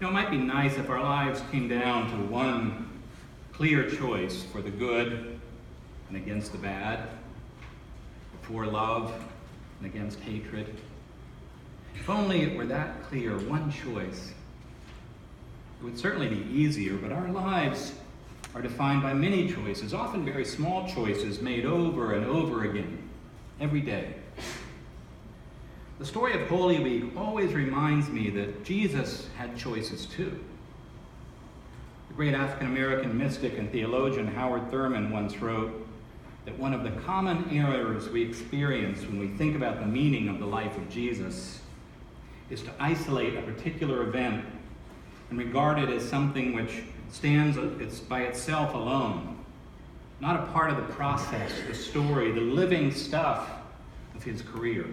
It might be nice if our lives came down to one clear choice for the good and against the bad, for love and against hatred. If only it were that clear, one choice. It would certainly be easier, but our lives are defined by many choices, often very small choices made over and over again, every day. The story of Holy Week always reminds me that Jesus had choices too. The great African-American mystic and theologian Howard Thurman once wrote that one of the common errors we experience when we think about the meaning of the life of Jesus is to isolate a particular event and regard it as something which stands by itself alone, not a part of the process, the story, the living stuff of his career.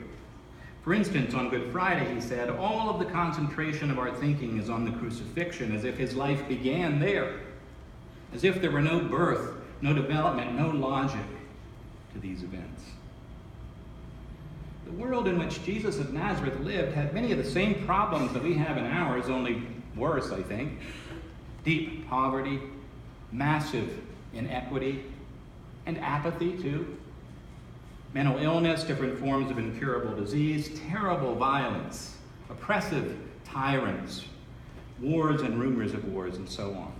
For instance, on Good Friday, he said, all of the concentration of our thinking is on the crucifixion, as if his life began there, as if there were no birth, no development, no logic to these events. The world in which Jesus of Nazareth lived had many of the same problems that we have in ours, only worse, I think. Deep poverty, massive inequity, and apathy, too. Mental illness, different forms of incurable disease, terrible violence, oppressive tyrants, wars and rumors of wars, and so on.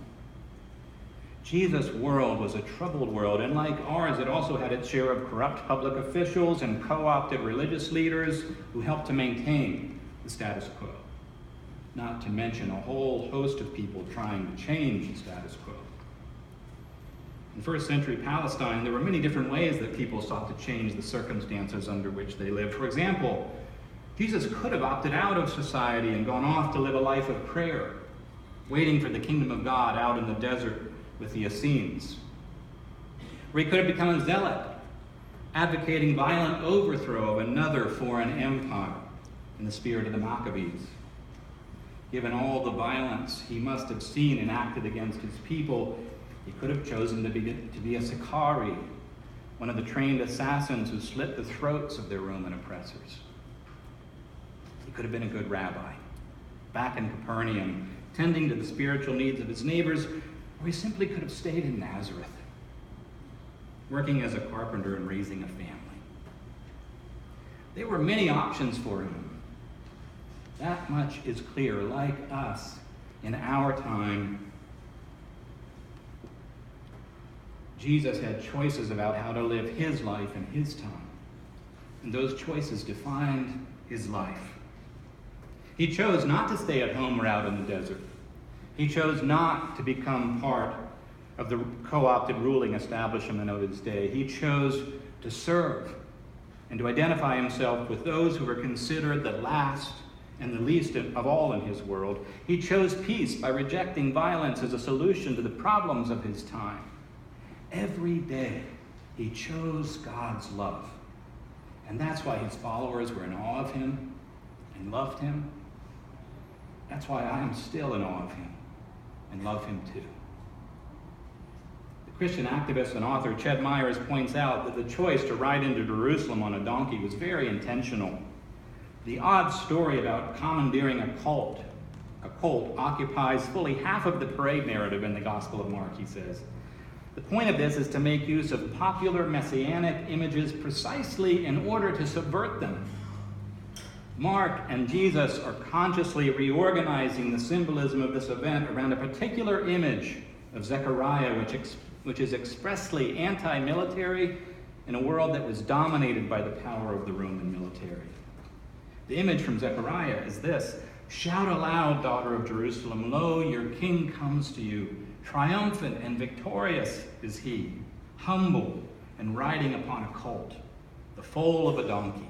Jesus' world was a troubled world, and like ours, it also had its share of corrupt public officials and co-opted religious leaders who helped to maintain the status quo. Not to mention a whole host of people trying to change the status quo. In first century Palestine, there were many different ways that people sought to change the circumstances under which they lived. For example, Jesus could have opted out of society and gone off to live a life of prayer, waiting for the kingdom of God out in the desert with the Essenes. Or he could have become a zealot, advocating violent overthrow of another foreign empire in the spirit of the Maccabees. Given all the violence he must have seen enacted against his people, he could have chosen to be a Sicarii, one of the trained assassins who slit the throats of their Roman oppressors. He could have been a good rabbi, back in Capernaum, tending to the spiritual needs of his neighbors, or he simply could have stayed in Nazareth, working as a carpenter and raising a family. There were many options for him. That much is clear. Like us, in our time, Jesus had choices about how to live his life in his time. And those choices defined his life. He chose not to stay at home or out in the desert. He chose not to become part of the co-opted ruling establishment of his day. He chose to serve and to identify himself with those who were considered the last and the least of all in his world. He chose peace by rejecting violence as a solution to the problems of his time. Every day, he chose God's love. And that's why his followers were in awe of him and loved him. That's why I am still in awe of him and love him too. The Christian activist and author Ched Myers points out that the choice to ride into Jerusalem on a donkey was very intentional. The odd story about commandeering a colt occupies fully half of the parade narrative in the Gospel of Mark, he says. The point of this is to make use of popular messianic images precisely in order to subvert them. Mark and Jesus are consciously reorganizing the symbolism of this event around a particular image of Zechariah, which is expressly anti-military in a world that was dominated by the power of the Roman military. The image from Zechariah is this: "Shout aloud, daughter of Jerusalem, lo, your king comes to you. Triumphant and victorious is he, humble and riding upon a colt, the foal of a donkey.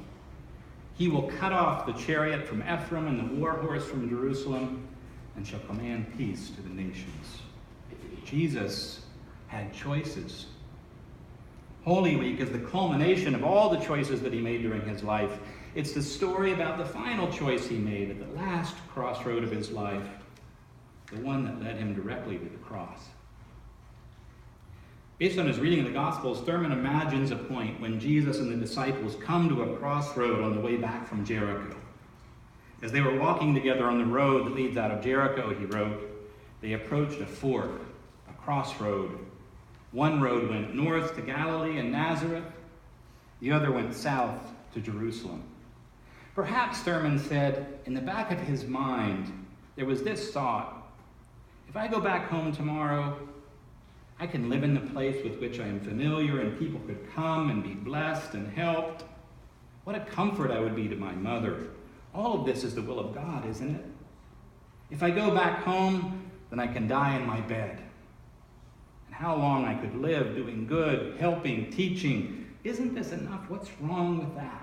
He will cut off the chariot from Ephraim and the war horse from Jerusalem, and shall command peace to the nations." Jesus had choices. Holy Week is the culmination of all the choices that he made during his life. It's the story about the final choice he made at the last crossroad of his life, the one that led him directly to the cross. Based on his reading of the Gospels, Thurman imagines a point when Jesus and the disciples come to a crossroad on the way back from Jericho. As they were walking together on the road that leads out of Jericho, he wrote, they approached a fork, a crossroad. One road went north to Galilee and Nazareth. The other went south to Jerusalem. Perhaps, Thurman said, in the back of his mind, there was this thought: if I go back home tomorrow, I can live in the place with which I am familiar, and people could come and be blessed and helped. What a comfort I would be to my mother. All of this is the will of God, isn't it? If I go back home, then I can die in my bed. And how long I could live doing good, helping, teaching. Isn't this enough? What's wrong with that?